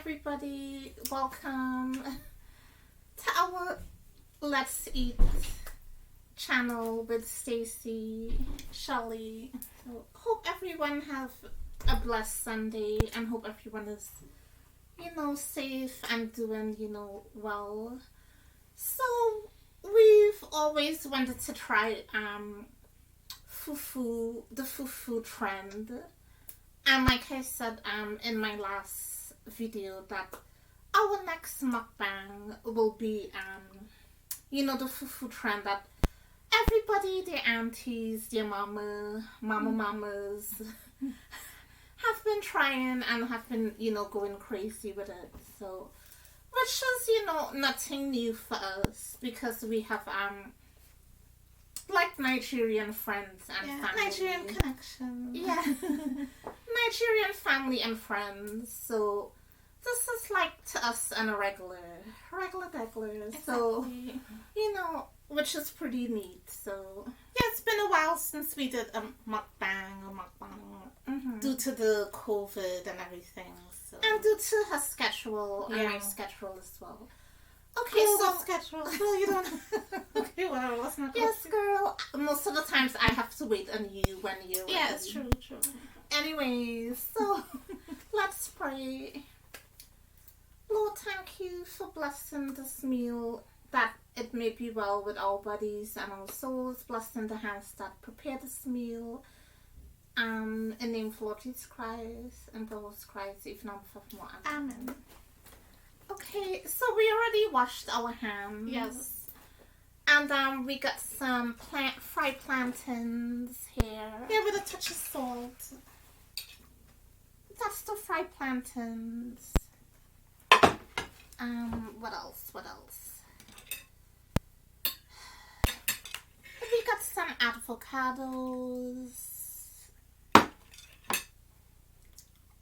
everybody, welcome to our Let's Eat channel with Stacy, Shelly. So hope everyone have a blessed Sunday and hope everyone is, safe and doing, well. So we've always wanted to try Fufu, the Fufu trend. And like I said in my last video that our next mukbang will be the Fufu trend that everybody, their aunties, their mamas have been trying and have been, going crazy with it. So, which is, nothing new for us because we have like Nigerian friends and family. Nigerian connection. Yeah. Nigerian family and friends. So this is like to us and a regular degular. Exactly. So, which is pretty neat. So yeah, it's been a while since we did a mukbang due to the COVID and everything. So. And due to her schedule and my schedule as well. Okay, so schedule. No, you don't. Okay, well, let's not. Yes, girl. Most of the times I have to wait on you when you're ready. Yeah, it's true. Anyways, so let's pray. Lord, thank you for blessing this meal, that it may be well with our bodies and our souls. Blessing the hands that prepare this meal. In the name of Lord Jesus Christ and the Lord Christ, even on forevermore. Amen. Okay, so we already washed our hands. Yes. And we got some fried plantains here. Yeah, with a touch of salt. That's the fried plantains. What else? We got some avocados.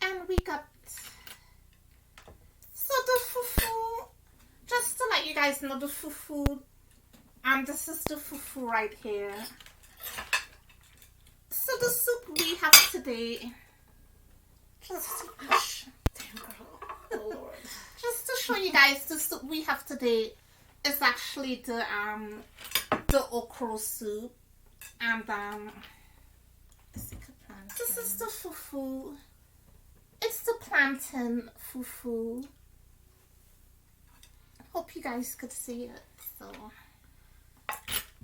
And we got... So the fufu, just to let you guys know, the fufu, this is the fufu right here. So the soup we have today, just to show you guys, the soup we have today is actually the okra soup, and this is the fufu. It's the plantain fufu. Hope you guys could see it. So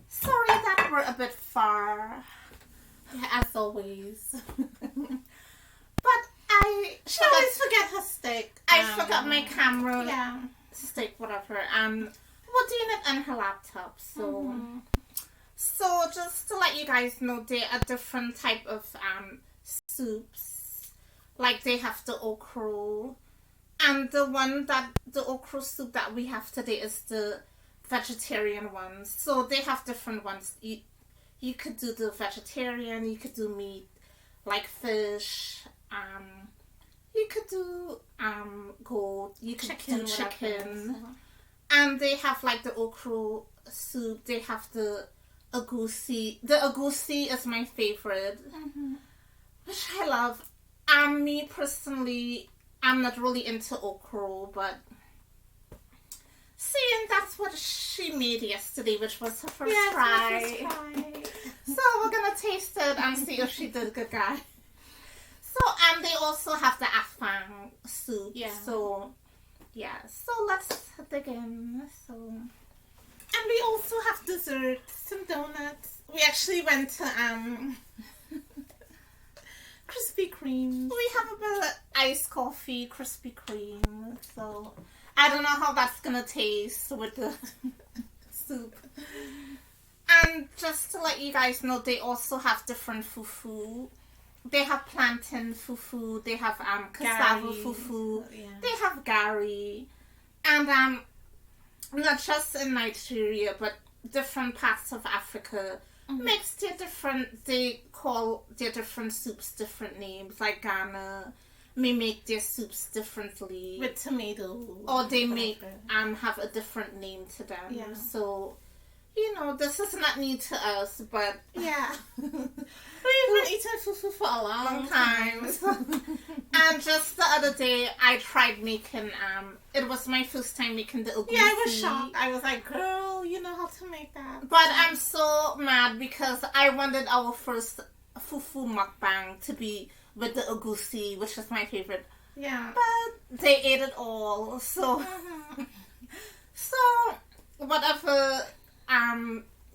sorry that we're a bit far, as always. But she always forget her stick. I forgot my camera. Yeah. Stick, whatever. We're doing it on her laptop. So so just to let you guys know, there are different type of soups. Like they have the okra. And the okra soup that we have today is the vegetarian one. So they have different ones. You could do the vegetarian, you could do meat, like fish, you could do goat, you could do chicken. And they have like the okra soup, they have the agusi. The agusi is my favorite, which I love. Me personally, I'm not really into okra, but seeing that's what she made yesterday, which was her first try. So we're gonna taste it and see if she did good, guys. So they also have the afang soup. Yeah. So let's dig in. So and we also have desserts, some donuts. We actually went to Krispy Kreme. We have a bit of iced coffee, Krispy Kreme. So I don't know how that's gonna taste with the soup. And just to let you guys know, they also have different fufu. They have plantain fufu. They have cassava fufu. Yeah. They have gari, and not just in Nigeria, but different parts of Africa. Makes they call their different soups different names. Like Ghana may make their soups differently with tomato, or they make have a different name to them. Yeah. So this is not new to us, but yeah, we we've been eating fufu for a long time. And just the other day, I tried making, it was my first time making the egusi. Yeah, I was shocked. I was like, girl, you know how to make that. But I'm so mad because I wanted our first fufu mukbang to be with the egusi, which is my favorite. Yeah. But they ate it all, so... So, whatever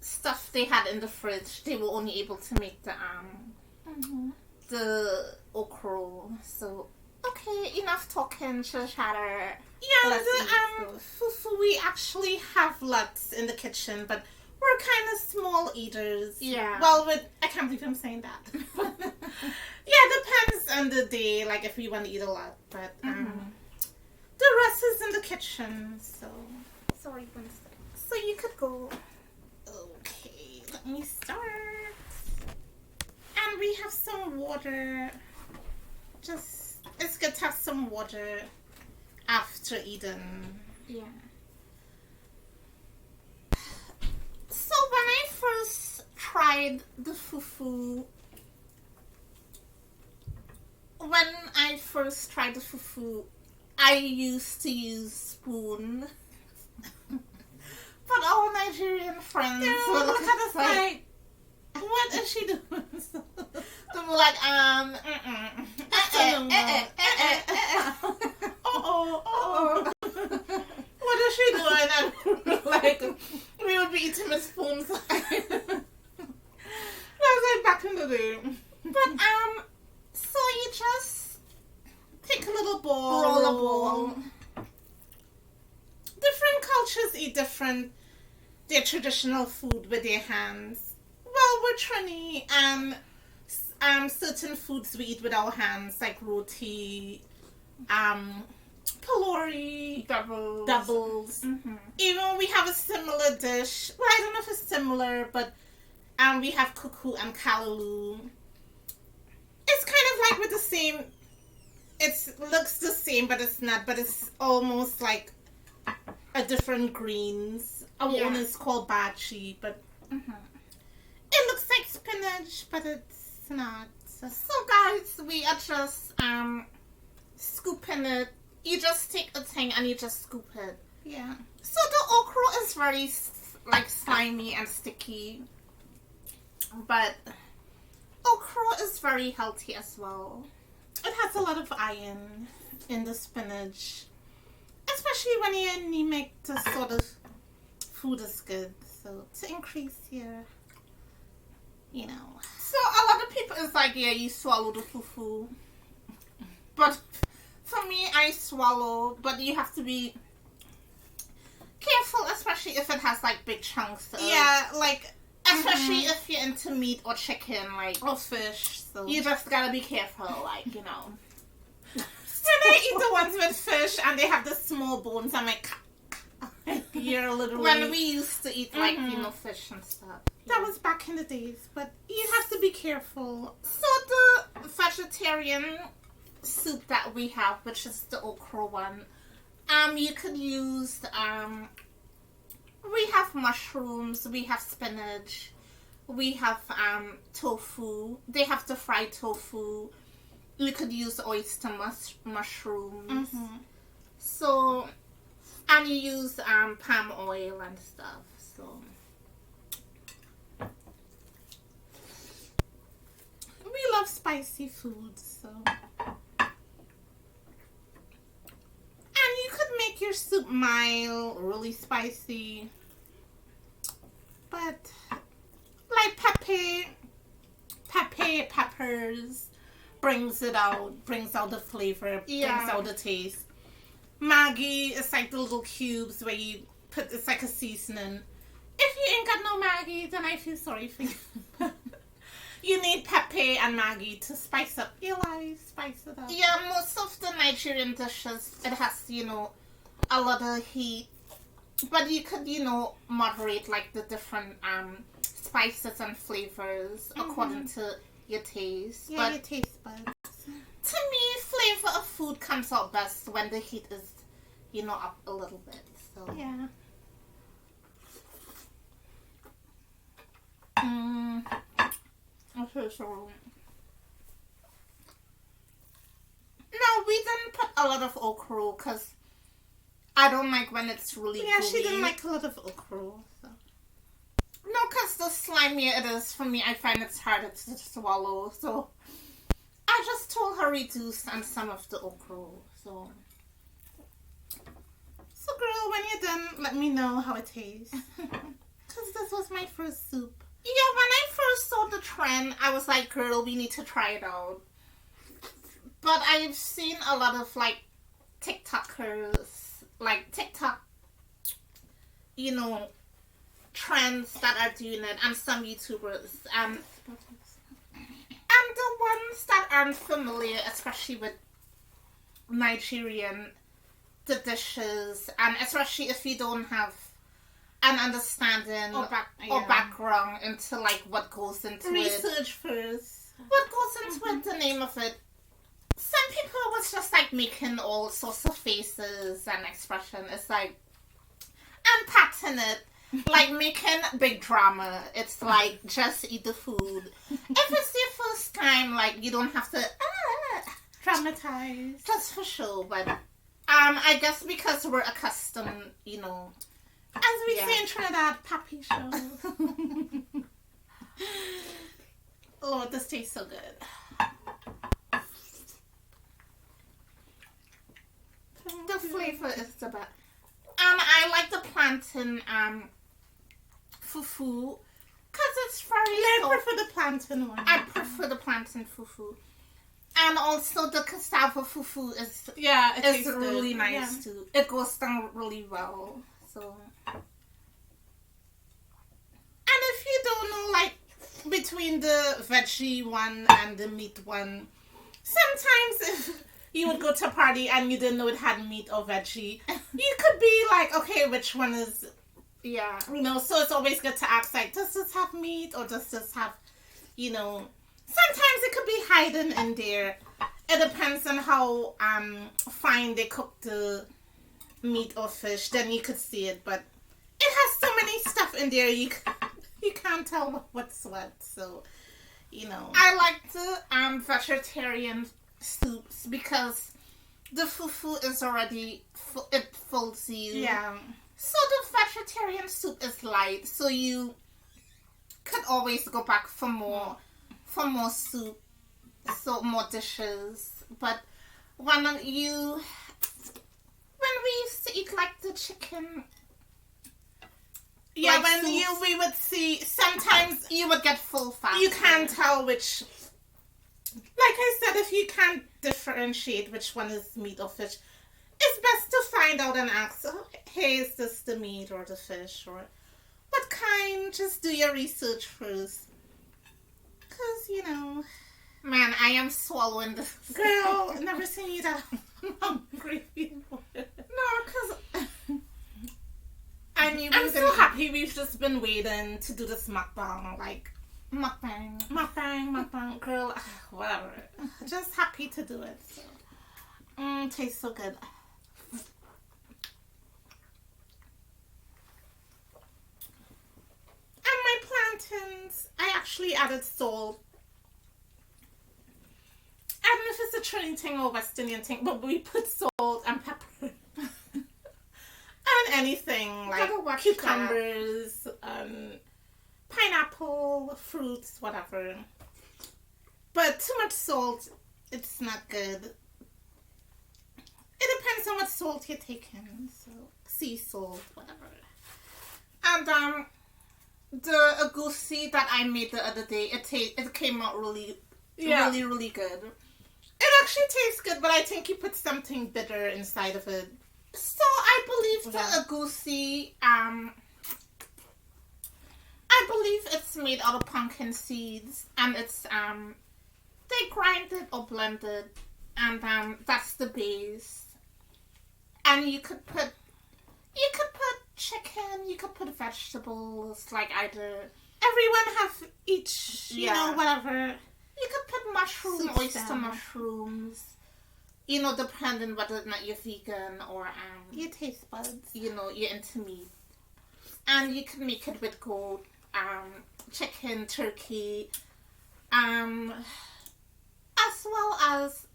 stuff they had in the fridge, they were only able to make the okra. So, okay, enough talking, chatter. Yeah, the fufu, we actually have lots in the kitchen, but we're kind of small eaters. Yeah. Well, I can't believe I'm saying that. Yeah, depends on the day, like if we want to eat a lot, but the rest is in the kitchen, so... Sorry, Winston. So you could go. Okay, let me start. And we have some water. It's good to have some water after eating. Yeah. So when I first tried the fufu, I used to use spoon. But our Nigerian friends will look at us like, what is she doing? They were like, what is she doing? And like, we would be eating with spoons. That was like back in the day. But, so you just take a little bowl. Roll a bowl. Different cultures eat their traditional food with their hands. Well, we're Trini, and certain foods we eat with our hands, like roti, pilori, doubles. Even we have a similar dish. Well, I don't know if it's similar, but we have kuku and kalaloo. It's kind of like with the same. It looks the same, but it's not. But it's almost like a different greens. Our one is called bachi, but it looks like spinach, but it's not. So guys, we are just scooping it. You just take a thing and you just scoop it. Yeah. So the okra is very like slimy and sticky, but okra is very healthy as well. It has a lot of iron in the spinach. Especially when you're anemic, this sort of food is good. So to increase your, So a lot of people is like, yeah, you swallow the fufu. But for me, I swallow. But you have to be careful, especially if it has like big chunks. Especially if you're into meat or chicken, or fish. So you just gotta be careful, And I eat the ones with fish and they have the small bones. I'm like, you're literally... When we used to eat, fish and stuff. That was back in the days, but you have to be careful. So the vegetarian soup that we have, which is the okra one, you could use, we have mushrooms, we have spinach, we have tofu. They have the fried tofu. You could use oyster mushrooms. So, and you use palm oil and stuff. So, we love spicy food. So, and you could make your soup mild, really spicy, but like peppers. Brings out the flavor, brings out the taste. Maggi is like the little cubes where you put, it's like a seasoning. If you ain't got no Maggi, then I feel sorry for you. You need Pepe and Maggi to spice up your life, spice it up. Yeah, most of the Nigerian dishes, it has, a lot of heat. But you could, moderate like the different spices and flavors according to your taste. Yeah, your taste buds. To me, flavor of food comes out best when the heat is, up a little bit. So yeah. Okay. first roll. No, we didn't put a lot of okra because I don't like when it's really gooey. She didn't like a lot of okra. So. No, because the slimier it is for me, I find it's harder to swallow. So I just told her reduce on some of the okra. So girl, when you're done, let me know how it tastes. Because this was my first soup. Yeah, when I first saw the trend, I was like, girl, we need to try it out. But I've seen a lot of, like, TikTokers, like, TikTok, you know, trends that are doing it, and some YouTubers. And the ones that aren't familiar, especially with Nigerian, the dishes, and especially if you don't have an understanding or background into, like, what goes into research first. What goes into it, the name of it. Some people was just like making all sorts of faces and expression. It's like unpacking it, like making big drama. It's like just eat the food. If it's your first time, like you don't have to dramatize. Just for sure, but I guess because we're accustomed, you know, as we say in Trinidad, papi show. Oh, this tastes so good. The flavor is the best. I like the plantain fufu because it's very I prefer the plantain one. I prefer the plantain fufu. And also the cassava fufu is really nice too. It goes down really well. So, and if you don't know, like between the veggie one and the meat one, sometimes if you would go to a party and you didn't know it had meat or veggie, you could be like, okay, which one is, you know, so it's always good to ask, like, does this have meat or does this have, you know, sometimes it could be hidden in there. It depends on how fine they cook the meat or fish, then you could see it, but it has so many stuff in there, you can't tell what's what, so, you know. I like the vegetarian soups because the fufu is already it fills you. Yeah. So the vegetarian soup is light, so you could always go back for more soup, so more dishes. But when we used to eat like the chicken. Yeah, like when we would see, sometimes you would get full fat. You can't tell which. Like I said, if you can't differentiate which one is meat or fish, it's best to find out and ask, hey, is this the meat or the fish? Or what kind? Just do your research first. Because, you know... Man, I am swallowing this. Girl, never seen you that hungry before. No, because... I'm so happy we've just been waiting to do this mukbang, like... Mukbang, girl, whatever. Just happy to do it. So. Tastes so good. And my plantains, I actually added salt. I don't know if it's a Trinity thing or West Indian thing, but we put salt and pepper. And anything, like cucumbers, pineapple, fruits, whatever. But too much salt, it's not good. It depends on what salt you're taking. So sea salt, whatever. And the agusi that I made the other day, it came out really good. It actually tastes good, but I think you put something bitter inside of it. So I believe the agusi, I believe it's made out of pumpkin seeds, and it's they grind it or blend it, and that's the base. And you could put chicken, you could put vegetables, like either everyone have each, you know, whatever. You could put mushrooms, oyster mushrooms. You know, depending whether or not you're vegan or your taste buds. You know, you're into meat, and you can make it with goat. Chicken, turkey, As well as,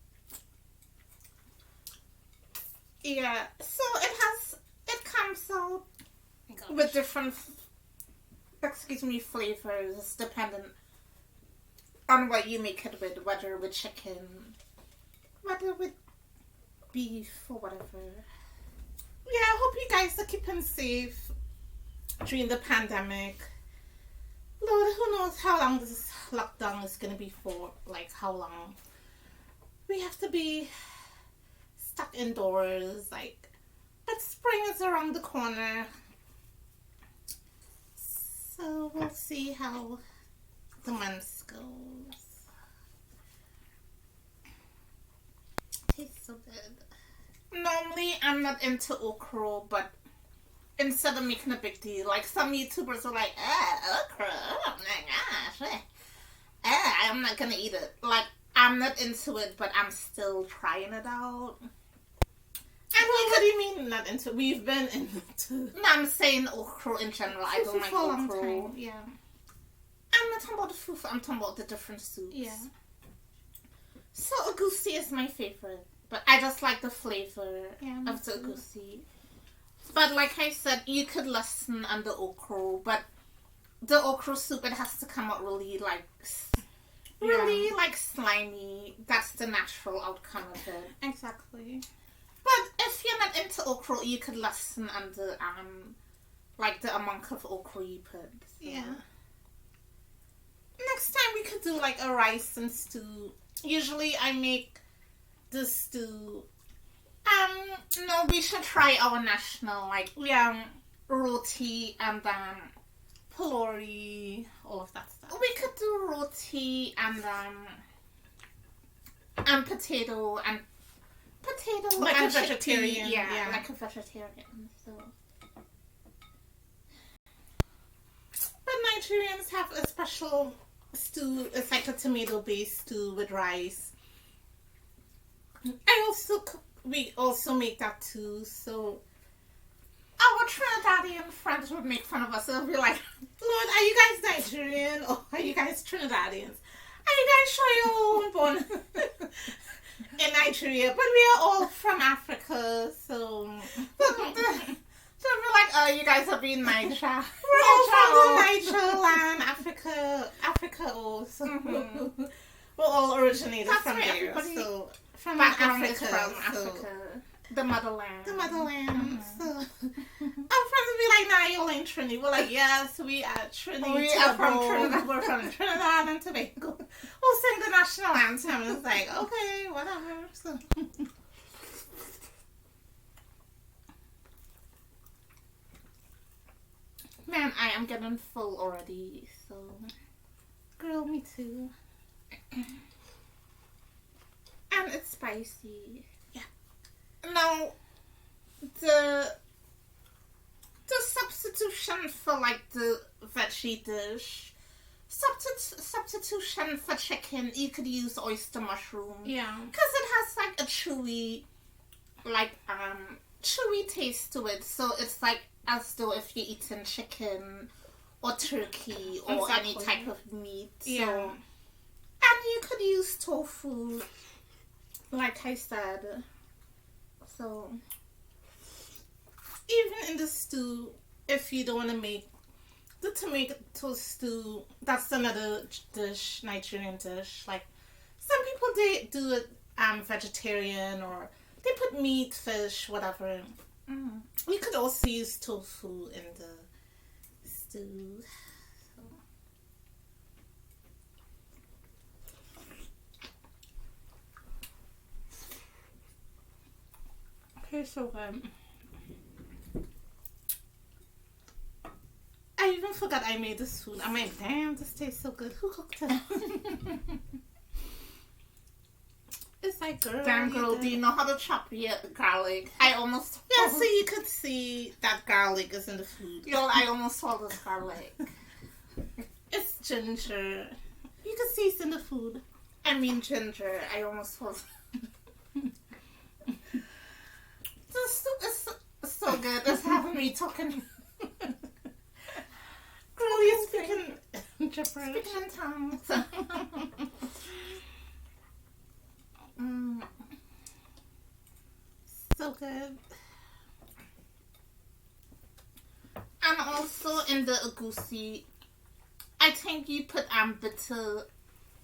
yeah, so it comes out with different, flavors depending on what you make it with, whether with chicken, whether with beef or whatever. Yeah, I hope you guys are keeping safe during the pandemic. Lord, who knows how long this lockdown is going to be for, like how long. We have to be stuck indoors, like, but spring is around the corner. So we'll see how the months goes. Tastes so good. Normally I'm not into okra, but instead of making a big deal, like some YouTubers are like, okra, oh my gosh, I'm not gonna eat it. Like, I'm not into it, but I'm still trying it out. What do you mean not into it? We've been into... No, I'm saying okra in general. I don't like okra. Yeah. I'm not talking about the fufu, I'm talking about the different soups. Yeah. So egusi is my favorite, but I just like the flavor of the too. egusi. But like I said, you could lessen on the okra, but the okra soup, it has to come out really like slimy. That's the natural outcome of it. Exactly. But if you're not into okra, you could lessen on the like the amount of okra you put. So. Yeah. Next time we could do like a rice and stew. Usually I make the stew. No, we should try our national, like, roti and pulori, all of that stuff. We could do roti and potato like and a vegetarian. Yeah, like a vegetarian. So, but Nigerians have a special stew. It's like a tomato-based stew with rice. We also make that too. So our Trinidadian friends would make fun of us. They'll be like, "Lord, are you guys Nigerian or are you guys Trinidadians? Are you guys sure you're born in Nigeria? But we are all from Africa, so they'll be like, oh, you guys are being Niger. We're all from the Niger land, Africa also. Mm-hmm. We're all originated from there, so from Africa. The motherland. Mm-hmm. So our friends would be like, nah, you ain't Trini. We're like, yes, we are Trini. We are from Trinidad. We're from Trinidad and Tobago. We'll sing the national anthem. It's like, okay, whatever. So. Man, I am getting full already, so. Girl, me too. And it's spicy. Yeah. Now, the substitution for like the veggie dish, substitution for chicken, you could use oyster mushroom. Yeah. Because it has like a chewy taste to it. So it's like as though if you're eating chicken or turkey or any type of meat. Yeah. So, and you could use tofu, like I said. So, even in the stew, if you don't want to make the tomato stew, that's another dish, Nigerian dish. Like, some people, they do it vegetarian or they put meat, fish, whatever. Mm. You could also use tofu in the stew. Okay, so I even forgot I made this food. I'm like, damn, this tastes so good. Who cooked it? It's like, girl. Damn, girl, do you know how to chop your garlic? I almost. Yeah, so you could see that garlic is in the food. Yo, I almost swallowed garlic. It's ginger. You could see it's in the food. I mean, ginger. I almost swallowed. The soup is so good. It's having me talking. Girl, you're speaking gibberish. Speaking in tongues. good. And also in the egusi, I think you put bitter.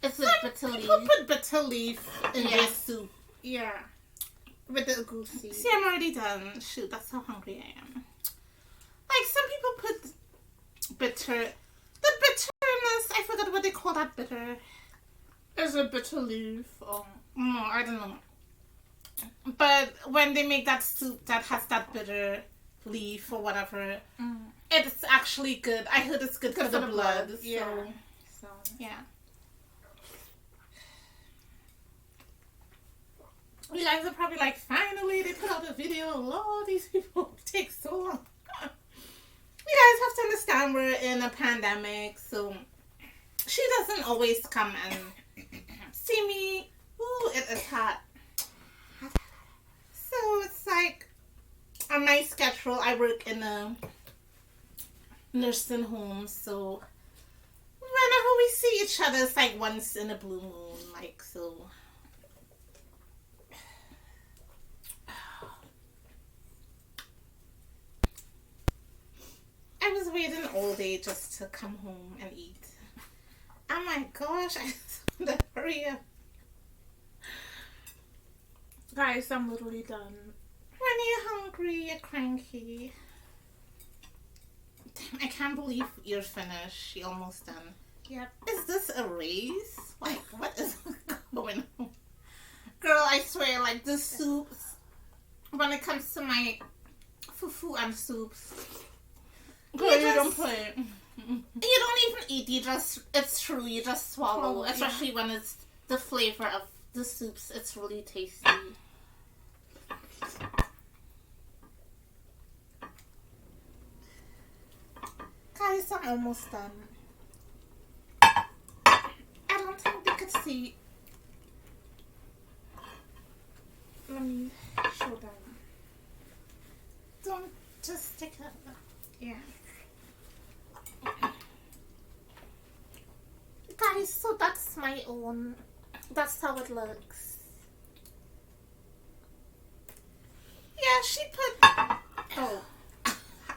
Is it bitter leaf? People put bitter leaf in their soup. Yeah. With the egusi. See, I'm already done. Shoot, that's how hungry I am. Like, some people put bitter. The bitterness, I forgot what they call that bitter. Is it bitter leaf? No, I don't know. But when they make that soup that has that bitter leaf or whatever, it's actually good. I heard it's good for the blood. Yeah. So, yeah. You guys are probably like, finally they put out a video. Lord, these people take so long. You guys have to understand we're in a pandemic, so she doesn't always come and see me. Ooh, it is hot. So it's like on my schedule, I work in a nursing home, so whenever we see each other, it's like once in a blue moon, like so. I was waiting all day just to come home and eat. Oh my gosh, I just want to hurry up. Guys, I'm literally done. When you're hungry, you're cranky. Damn, I can't believe you're finished. You're almost done. Yep. Is this a race? Like, what is going on? Girl, I swear, like, the soups, when it comes to my fufu and soups, girl, you don't play. You don't even eat, it's true, you just swallow. Especially when it's the flavor of the soups, it's really tasty. Guys, I'm almost done. I don't think they could see. Let me show them. Don't just stick it up. Yeah. Guys, so that's my own. That's how it looks. Yeah, she put. Oh,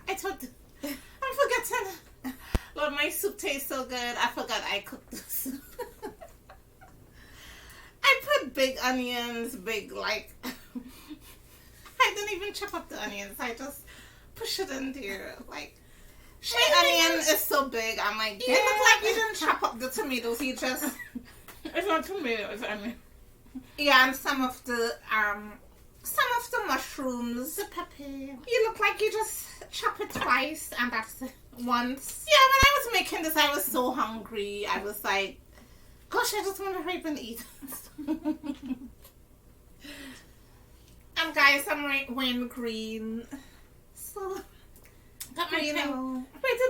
I thought. I'm forgetting. Lord, my soup tastes so good. I forgot I cooked the soup. I put big onions, like. I didn't even chop up the onions. I just push it in there, like. My onion is so big. I'm like, you look like you didn't chop up the tomatoes. You just. It's not tomatoes. I mean. Yeah, and some of the mushrooms. The pepper. You look like you just chop it twice, and that's it once. Yeah, when I was making this, I was so hungry. I was like, gosh, I just want to hurry up and eat. And guys, I'm wearing green. So. Got my thing. Wait,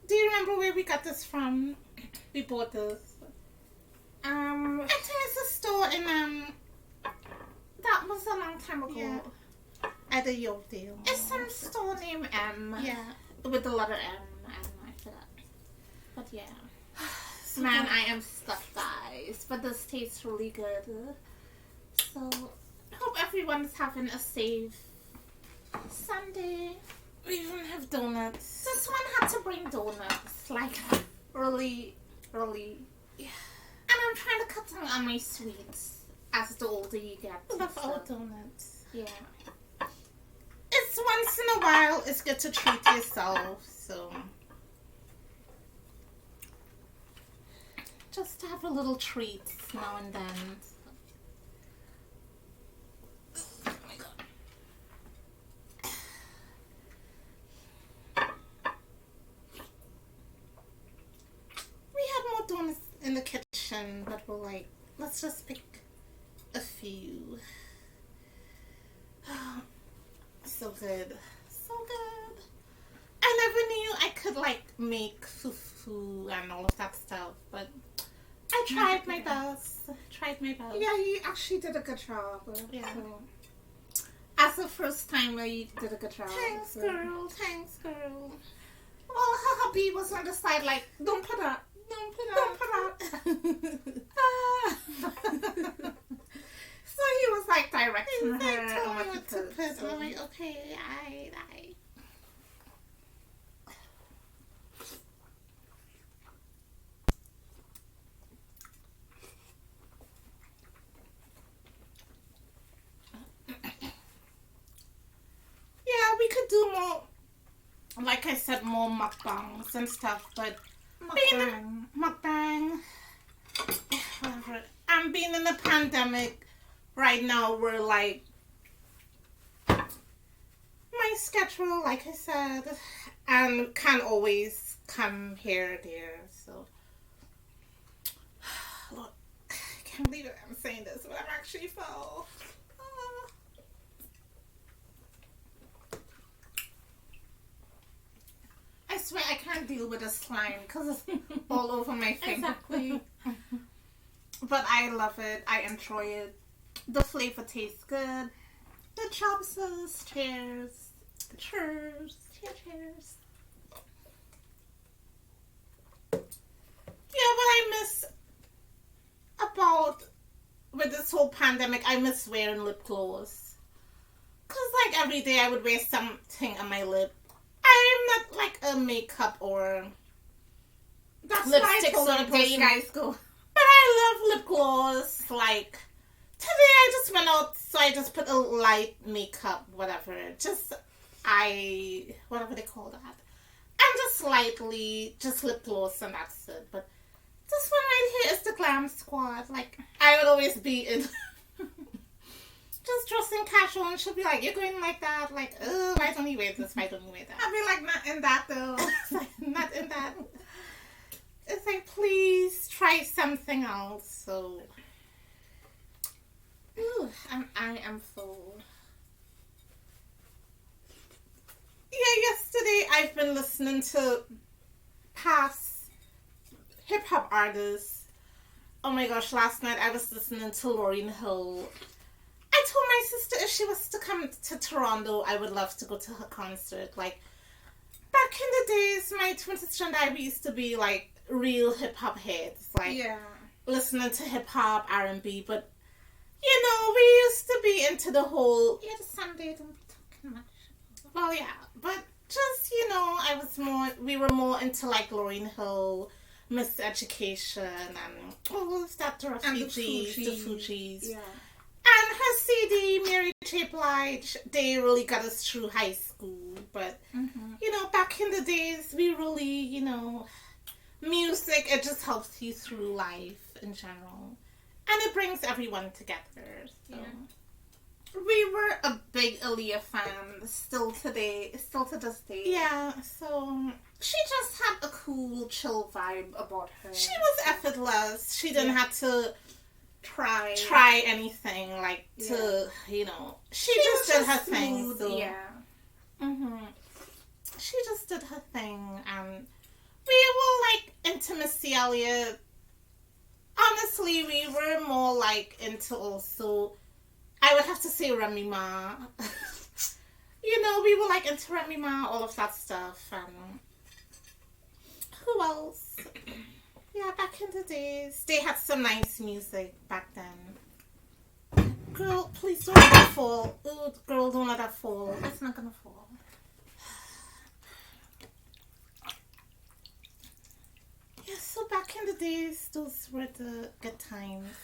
do you remember where we got this from? We bought this. I think it's a store in that was a long time ago. Yeah. At the Yorkdale. It's some store named M. Yeah. With the letter M. I forgot. But yeah. So man, I am stuffed, guys. But this tastes really good. So hope everyone's having a safe Sunday. We even have donuts. This one had to bring donuts, like really. Yeah. And I'm trying to cut down on my sweets as the older you get. Love all donuts. Yeah. It's once in a while. It's good to treat yourself. So just to have a little treat now and then. Donuts in the kitchen, but we're like, let's just pick a few. Oh, so good. So good. I never knew I could like make fufu and all of that stuff, but I tried my best. Yeah, you actually did a good job. Yeah. So, as a first timer, you did a good job. Thanks, girl. Thanks, girl. Well, her hubby was on the side like, don't put up. Don't put out. So he was like directing her on what to put. So more mukbangs and stuff, but Mukbang. whatever. I'm being in a pandemic right now where, like, my schedule, like I said, and can't always come here or there, so. Look, I can't believe it, I'm saying this, but I'm actually full. I swear I can't deal with the slime because it's all over my finger. Exactly. But I love it. I enjoy it. The flavor tastes good. The chopsticks, cheers. Cheers. Cheers. Yeah, what I miss about with this whole pandemic, I miss wearing lip gloss. Because, like, every day I would wear something on my lip. I'm not like a makeup or That's lipstick why sort of person. You guys go. But I love lip gloss. Like, today I just went out, so I just put a light makeup, whatever. Whatever they call that. And just lightly, just lip gloss and that's it. But this one right here is the Glam Squad. Like, I would always be in... just dressing casual and she'll be like, you're going like that, like, oh, why don't you wear this, why don't you wear that? I'll be like, not in that though. It's like, not in that. It's like, please try something else. So, ooh, I am full. Yeah, yesterday I've been listening to past hip-hop artists. Oh my gosh, last night I was listening to Lauryn Hill. I told my sister if she was to come to Toronto, I would love to go to her concert. Like, back in the days, my twin sister and I, we used to be, like, real hip-hop heads. Like, listening to hip-hop, R&B, but, you know, we used to be into the whole... Yeah, the Sunday, don't be talking much. Well, yeah, but just, you know, we were more into, like, Lauryn Hill, Miss Education, and all of that, the Refugees, the Fugees. Yeah. And her CD, Mary J. Blige, they really got us through high school. But, you know, back in the days, we really, you know, music, it just helps you through life in general. And it brings everyone together. So. Yeah. We were a big Aaliyah fan, still to this day. Yeah, so she just had a cool, chill vibe about her. She was effortless. She didn't have to... try anything to, you know, she just did her thing. So. She just did her thing, and we were like intimacy, Elliot. Honestly, we were more like into also, I would have to say Remy Ma. You know, we were like into Remy Ma, all of that stuff, and who else? Yeah, back in the days, they had some nice music back then. Girl, please don't let that fall. Ooh, girl, don't let that fall. It's not gonna fall. Yeah, so back in the days, those were the good times.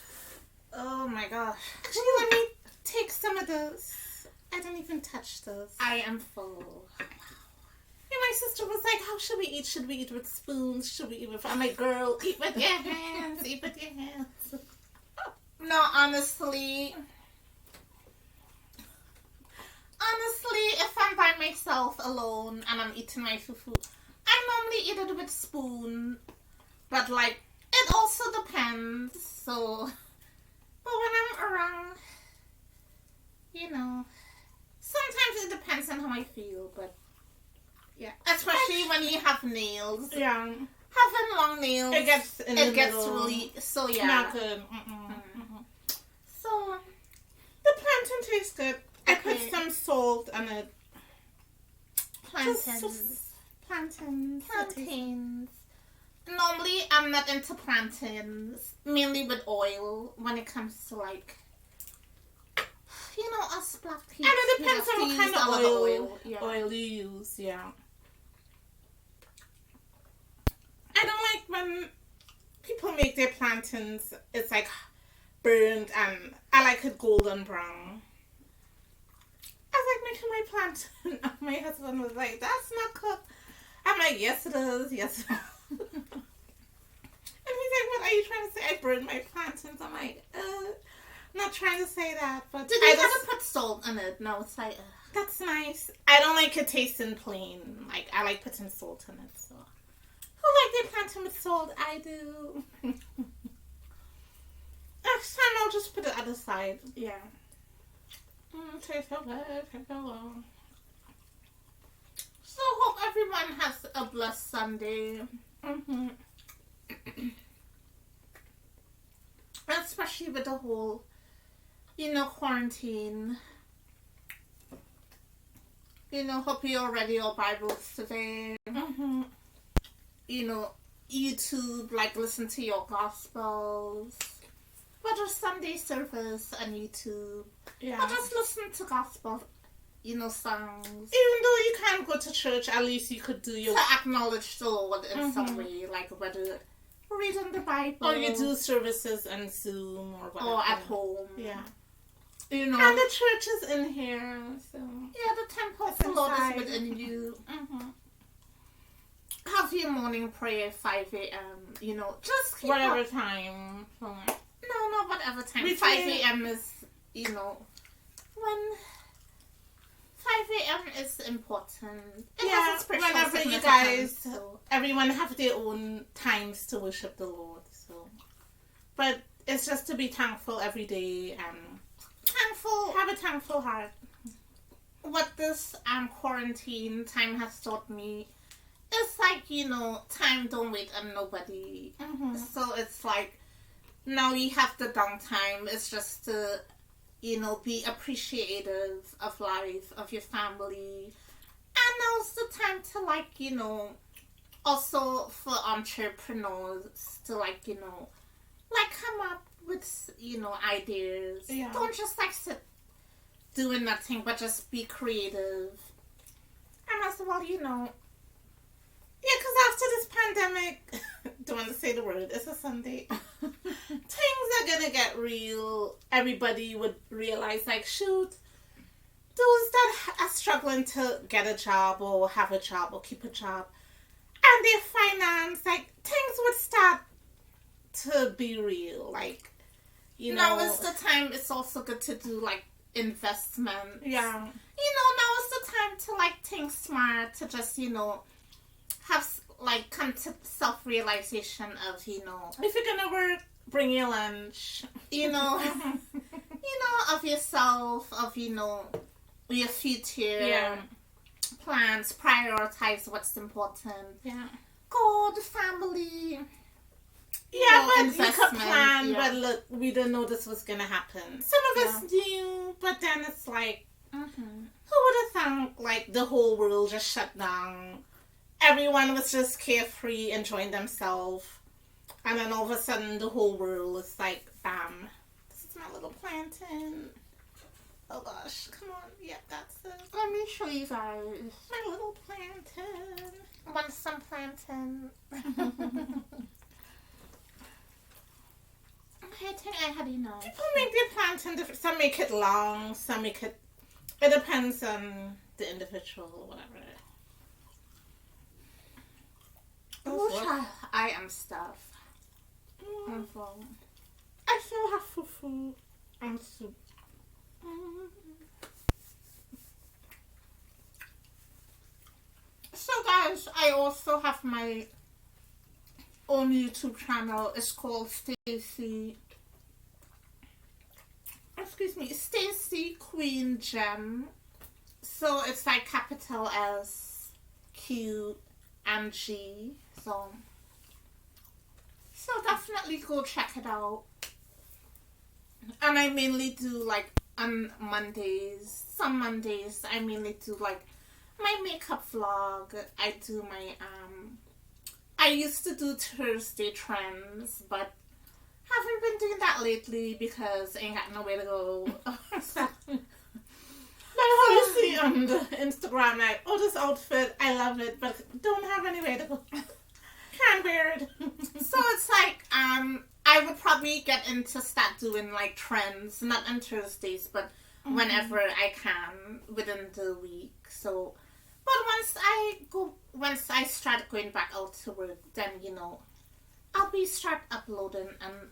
Oh my gosh. Actually, let me take some of those. I didn't even touch those. I am full. And my sister was like, how should we eat? Should we eat with spoons? Should we eat with... I'm like, girl, eat with your hands. Eat with your hands. No, honestly, if I'm by myself alone and I'm eating my fufu, I normally eat it with spoon. But, like, it also depends. So, but when I'm around, you know, sometimes it depends on how I feel, but... Yeah, especially when you have nails. Yeah. Having long nails. It gets really, so yeah. Not good. So, the plantain tastes good. I put some salt on it. Plantains. Plantains. Normally, I'm not into plantains. Mainly with oil when it comes to like, you know, us black people. And it depends on what kind of oil you use, yeah. I don't like when people make their plantains, it's like burned, and I like it golden brown. I was like making my plantain, and my husband was like, that's not cooked. I'm like, yes it is, yes it is. And he's like, what are you trying to say? I burned my plantains. I'm like, not trying to say that, but did you have to put salt in it? No, it's like, that's nice. I don't like it tasting plain. Like, I like putting salt in it, so. Who like their plantain with salt? I do. Next time I'll just put it at the side. yeah. Tastes so good. Tastes so well. So hope everyone has a blessed Sunday. Mm-hmm. Especially with the whole, quarantine. Hope you read your Bibles today. Mm-hmm. YouTube, like listen to your Gospels. Whether Sunday service on YouTube. Yeah. Or just listen to Gospel, songs. Even though you can't go to church, at least you could do your... To acknowledge the Lord in some way, like whether reading the Bible. Or you do services on Zoom or whatever. Or at home. Yeah. And the church is in here, so... Yeah, the temple of the Lord is within you. Mm-hmm. Have your morning prayer 5 a.m. Just keep whatever up. Time. So. No, not whatever time. 5 a.m. is, when 5 a.m. is important. It has a spiritual whenever you guys, so. Everyone have their own times to worship the Lord. So, but it's just to be thankful every day and have a thankful heart. What this quarantine time has taught me, it's like, time don't wait on nobody. Mm-hmm. So it's like, now you have the downtime. It's just to, be appreciative of life, of your family. And now's the time to, like, also for entrepreneurs to, like, come up with, ideas. Yeah. Don't just, like, sit doing nothing, but just be creative. And as well, Yeah, because after this pandemic, don't want to say the word, it's a Sunday, things are going to get real. Everybody would realize, like, shoot, those that are struggling to get a job or have a job or keep a job, and their finance, like, things would start to be real. Like, Now is the time. It's also good to do, like, investment. Yeah. Now is the time to, like, think smart, to just, have, like, come to self-realization of, if you're gonna work, bring your lunch. Of yourself, of, your future plans, prioritize what's important. Yeah. God, family. Yeah, but you could plan, but look, we didn't know this was gonna happen. Some of us knew, but then it's like, who would have thought, like, the whole world just shut down? Everyone was just carefree, enjoying themselves. And then all of a sudden, the whole world is like, bam. This is my little plantain. Oh gosh, come on. Yep, that's it. Let me show you guys. My little plantain. Want some plantain? Okay, I think I had enough. People make their plantain different. Some make it long, some make it... It depends on the individual or whatever. I am stuffed. I still have fufu and soup. So guys, I also have my own YouTube channel. It's called Stacy Queen Gem. So it's like capital S, Q, and G. So definitely go check it out. And I mainly do, like, on Mondays. Some Mondays I mainly do, like, my makeup vlog. I do my I used to do Thursday trends, but haven't been doing that lately because I ain't got nowhere to go. But how you see on the Instagram, like, oh, this outfit, I love it, but don't have anywhere to go. Can't wear it. So it's like, I would probably get into start doing, like, trends, not on Thursdays, but whenever I can within the week. So But once I start going back out to work, then I'll start uploading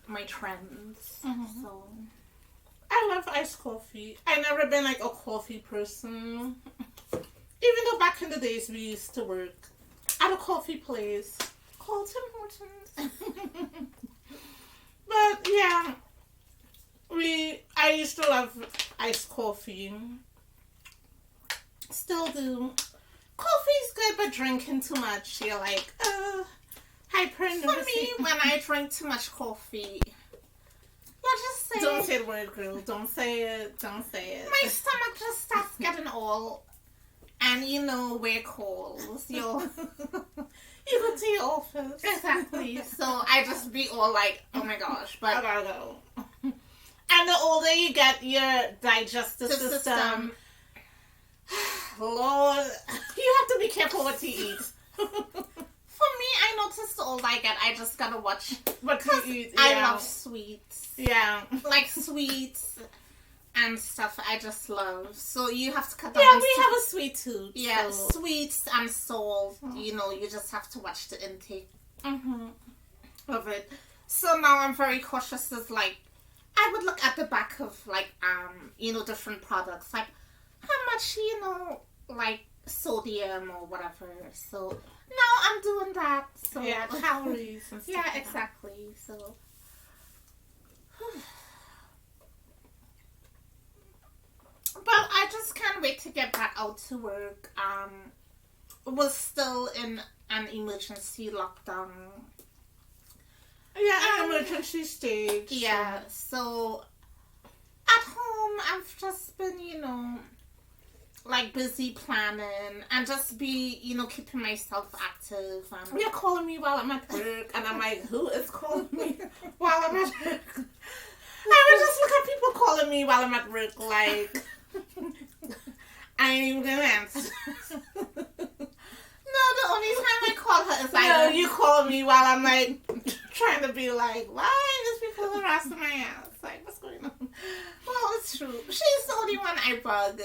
my trends. So I love iced coffee. I've never been like a coffee person. Even though back in the days we used to work at a coffee place called Tim Hortons. But yeah, I used to love iced coffee. Still do. Coffee's good, but drinking too much, you're like, hyper. For me, when I drink too much coffee, let's just say... Don't say the word, girl. Don't say it. Don't say it. My stomach just starts getting all... And wear calls. You go to your office. Exactly. So I just be all like, oh my gosh. But I gotta go. And the older you get, your digestive system... Lord, you have to be careful what you eat. For me, I noticed the older I get, I just gotta watch what you eat. I love sweets. Yeah. Like sweets and stuff I just love. So you have to cut down. Yeah, we have a sweet tooth. Yeah, so. Sweets and salt. You just have to watch the intake of it. So now I'm very cautious of I would look at the back of different products. Like how much, sodium or whatever. So now I'm doing that. So yeah, calories and stuff. Yeah, exactly. So but I just can't wait to get back out to work. We're still in an emergency lockdown. Yeah, emergency stage. Yeah, so at home I've just been, busy planning and just be, keeping myself active. And you're calling me while I'm at work, and I'm like, who is calling me while I'm at work? I would just look at people calling me while I'm at work, like, I ain't even gonna answer. No, the only time I call her is no, you call me while I'm trying to be like, why is people harassing my ass? Like, what's going on? Well, it's true. She's the only one I bug.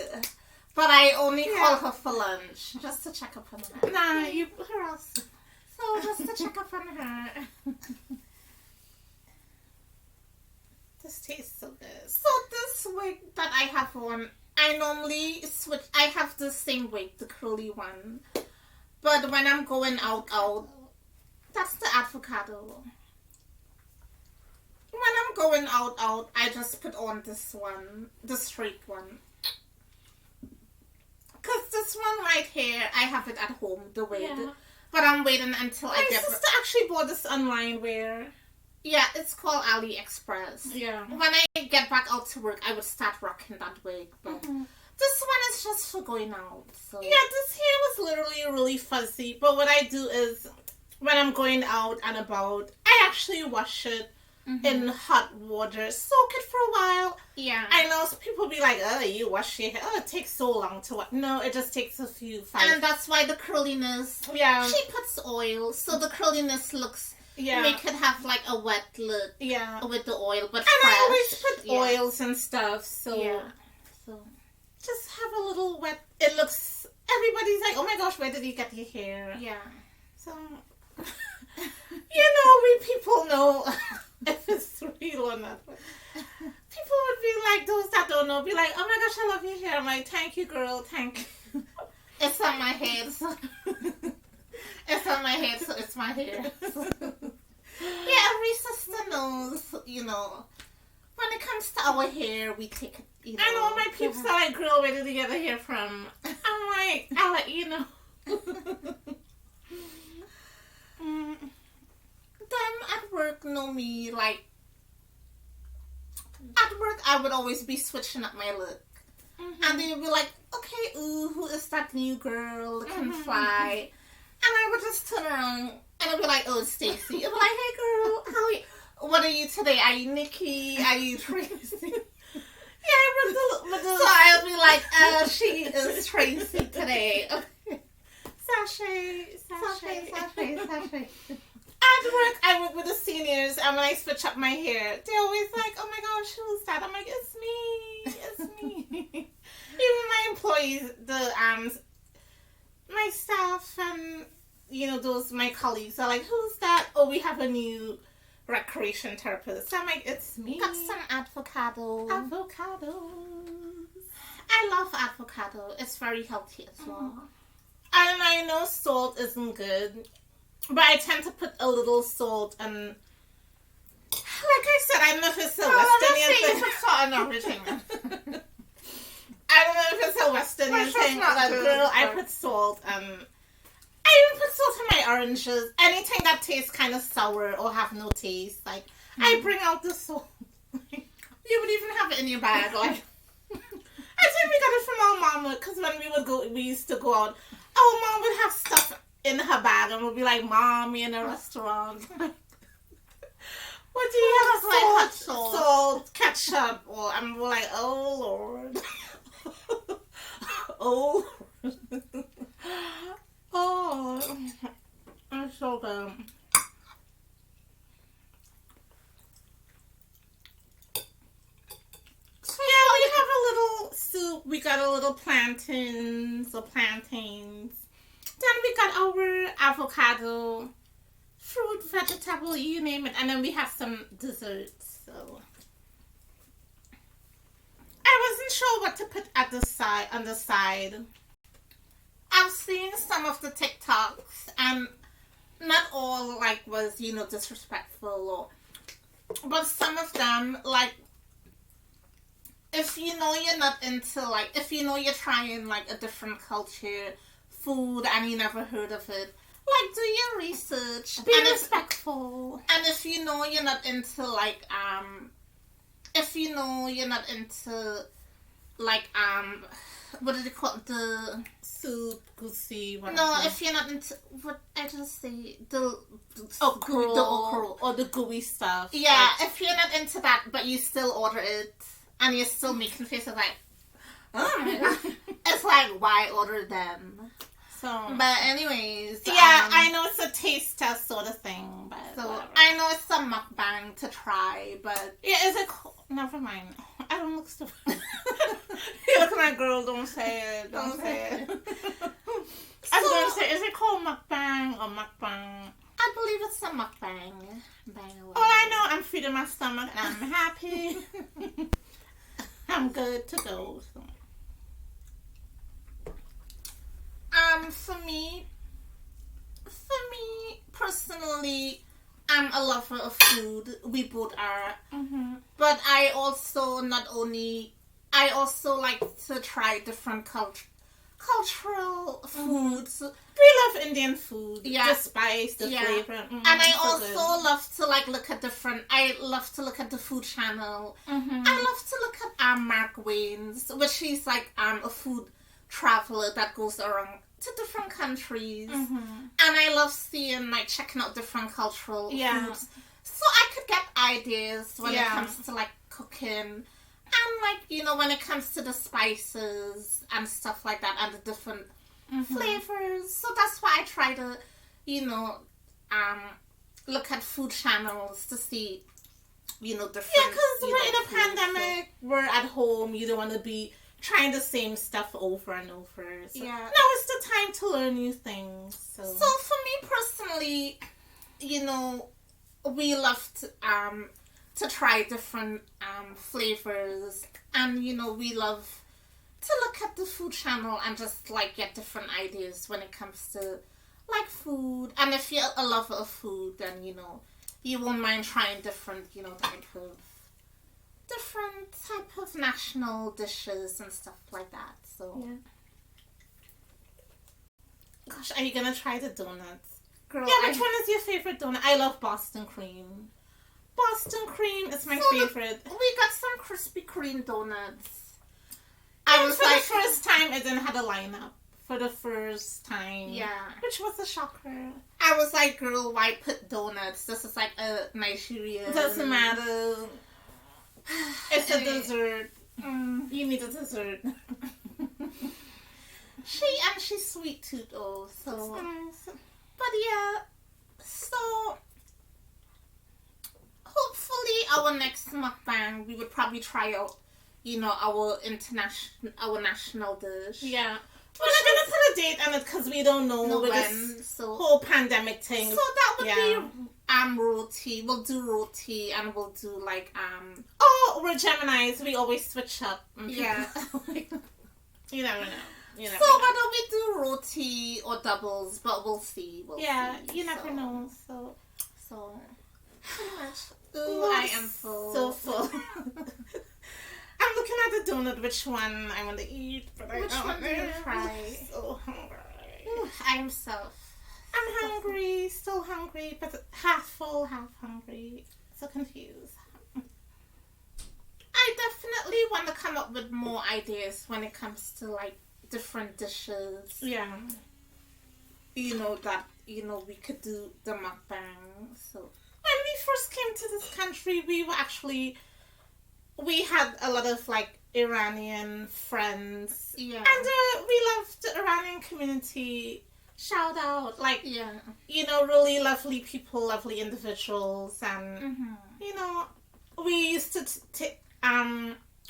But I only call her for lunch, just to check up on her. Nah, you harass her. So, just to check up on her. This tastes so good. So, this wig that I have on, I normally switch. I have the same wig, the curly one. But when I'm going out, that's the avocado. When I'm going out, I just put on this one, the straight one. Because this one right here, I have it at home, the wig. Yeah. But I'm waiting until I get... My sister actually bought this online where... Yeah, it's called AliExpress. Yeah. When I get back out to work, I would start rocking that wig. But this one is just for going out. So. Yeah, this hair was literally really fuzzy. But what I do is, when I'm going out and about, I actually wash it in hot water, soak it for a while. Yeah. I know people be like, oh, you wash your hair. Oh, it takes so long to wash. No, it just takes a few. And that's why the curliness. Yeah. She puts oil, so the curliness looks. Yeah. Make it have like a wet look. Yeah. With the oil, but and fresh. I always put oils and stuff. So. Yeah. So. Just have a little wet. It looks. Everybody's like, oh my gosh, where did you get your hair? Yeah. So. We people know. If it's real or not. People would be like, those that don't know, be like, oh my gosh, I love your hair. I'm like, thank you, girl, thank you. It's on my head, so... It's on my head, so it's my hair. Yeah, every sister knows, when it comes to our hair, we take it, I know, my peeps are like, girl, where did you get the hair from? I'm like, I'll let you know. Them at work know me, like, at work I would always be switching up my look. And they would be like, okay, ooh, who is that new girl that can fly? And I would just turn around and I'd be like, oh, it's Stacy. I'd be like, hey girl, how are you? What are you today? Are you Nikki? Are you Tracy? Yeah, so I'll be like, she is Tracy today. Okay. Sashay. At work, I work with the seniors, and when I switch up my hair, they're always like, oh my gosh, who's that? I'm like, it's me. Even my employees, my staff and, those, my colleagues are like, who's that? Oh, we have a new recreation therapist. I'm like, it's me. Got some avocado. Avocados. I love avocado. It's very healthy as well. And I know salt isn't good, but I tend to put a little salt and, like I said, I don't know if it's a West Indian thing. Put salt in everything. I don't know if it's a West Indian thing, but girl, I put salt and I even put salt in my oranges. Anything that tastes kind of sour or have no taste, like I bring out the salt. You would even have it in your bag, like. I think we got it from our mama because when we used to go out, our mom would have stuff in her bag and we'd be like, "Mom, we in a restaurant. What do you have? Like hot sauce, salt, ketchup?" Or and we're like, "Oh Lord, oh, oh, I'm so good." Yeah, we have a little soup. We got a little plantains or plantains. Then we got our avocado, fruit, vegetable, you name it. And then we have some desserts. So I wasn't sure what to put at the side, on the side. I've seen some of the TikToks and not all like was, disrespectful but some of them like if you're not into, like, if you're trying, like, a different culture, food, and you never heard of it, like, do your research. Be respectful. And if you're not into, like, if you're not into, like, what did you call it? The soup, goosey, whatever. No, if you're not into, what I just say, the okra, or the gooey stuff. Yeah, like, if you're not into that, but you still order it, and you're still making faces like, oh, it's like, why order them? So, but anyways, yeah, I know it's a taste test sort of thing, but so whatever. I know it's a mukbang to try, but yeah, is it? Never mind. I don't look stupid. You look at my girl. Don't say it. Don't say it. I was going to say, is it called mukbang or mukbang? I believe it's a mukbang. All I know, I'm feeding my stomach and I'm happy. I'm good to go. So. For me personally, I'm a lover of food. We both are. Mm-hmm. But I also like to try different cultural foods. We love Indian food. Yeah. The spice, the flavor. And I also love to like look at I love to look at the food channel. Mm-hmm. I love to look at Mark Wayne's, which is like a food traveler that goes around to different countries. Mm-hmm. And I love seeing, like, checking out different cultural foods. So I could get ideas when it comes to, like, cooking. And, like, when it comes to the spices and stuff like that and the different flavors. So that's why I try to, look at food channels to see, different... Yeah, because we're in a pandemic. So. We're at home. You don't want to be trying the same stuff over and over. So. Yeah. No, it's the time to learn new things. So for me personally, we love to try different flavors, and we love to look at the food channel and just like get different ideas when it comes to like food. And if you're a lover of food, then you won't mind trying different type of national dishes and stuff like that. So yeah. Gosh, are you gonna try the donuts? Girl, yeah, which one is your favorite donut? I love Boston cream. Boston cream is my favorite. We got some Krispy Kreme donuts. I was like, the first time it didn't have a lineup. For the first time. Yeah. Which was a shocker. I was like, girl, why put donuts? This is like a Nigerian. Doesn't matter. It's a dessert. You need a dessert. She's sweet too, though. So. That's nice. But yeah, so hopefully our next mukbang we would probably try out, our national dish. Yeah. We're not gonna put a date on it because we don't know with this whole pandemic thing. So that would be roti. We'll do roti and we'll do like Oh, we're Geminis. We always switch up. Yeah. You never know. So whether we do roti or doubles, but we'll see. You never know. So pretty much. Ooh, I am full. So full. I'm looking at the donut, which one I want to eat, but which one do you try? I'm so hungry. Ooh, I'm hungry, still hungry, but half full, half hungry. So confused. I definitely want to come up with more ideas when it comes to like different dishes. Yeah. That we could do the mukbang. So when we first came to this country, we had a lot of like Iranian friends. Yeah. And we loved the Iranian community. Shout out, like, yeah. Really lovely people, lovely individuals, and we used to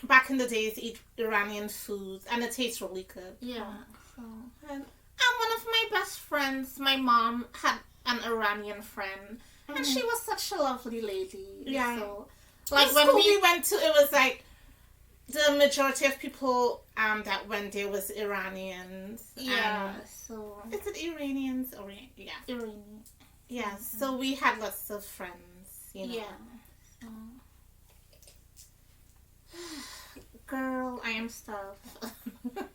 back in the days eat Iranian food, and it tastes really good. Yeah. And one of my best friends, my mom had an Iranian friend, and she was such a lovely lady. Yeah. So, like when we went to, it was like the majority of people that went there was Iranians. Yeah. So is it Iranians or Iranian? Yeah. So we had lots of friends. Yeah. So. Girl, I am stuffed. Let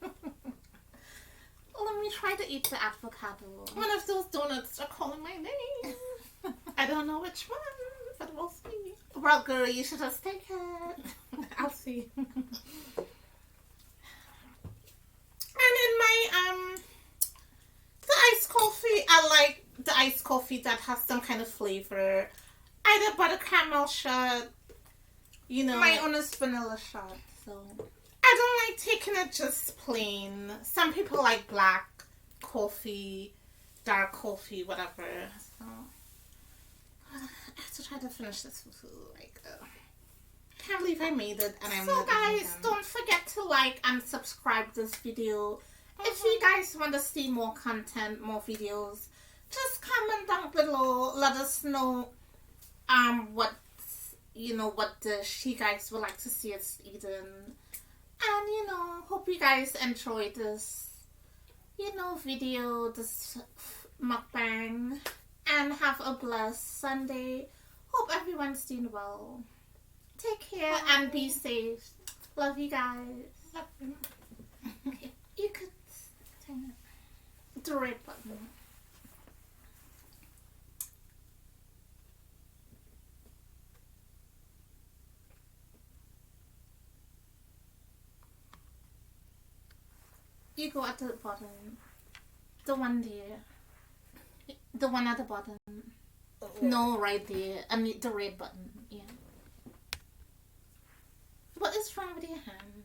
me try to eat the avocado. One of those donuts are calling my name. I don't know which one, but we'll see. Well, girl, you should just take it. I'll see. And in my the iced coffee, I like the iced coffee that has some kind of flavor. Either butter caramel shot, My own is vanilla shot, so I don't like taking it just plain. Some people like black coffee, dark coffee, whatever. So I have to try to finish this fufu. I can't believe I made it, and I'm so guys, don't forget to like and subscribe this video. If you guys want to see more content, more videos, just comment down below. Let us know what dish you guys would like to see us eating. And hope you guys enjoy this video, this mukbang, and have a blessed Sunday. Hope everyone's doing well. Take care and be safe. Love you guys. Love you. Okay. You could turn the red button. You go at the bottom. The one there. The one at the bottom. Oh. No, right there. I mean, the red button. Yeah. What is wrong with your hand?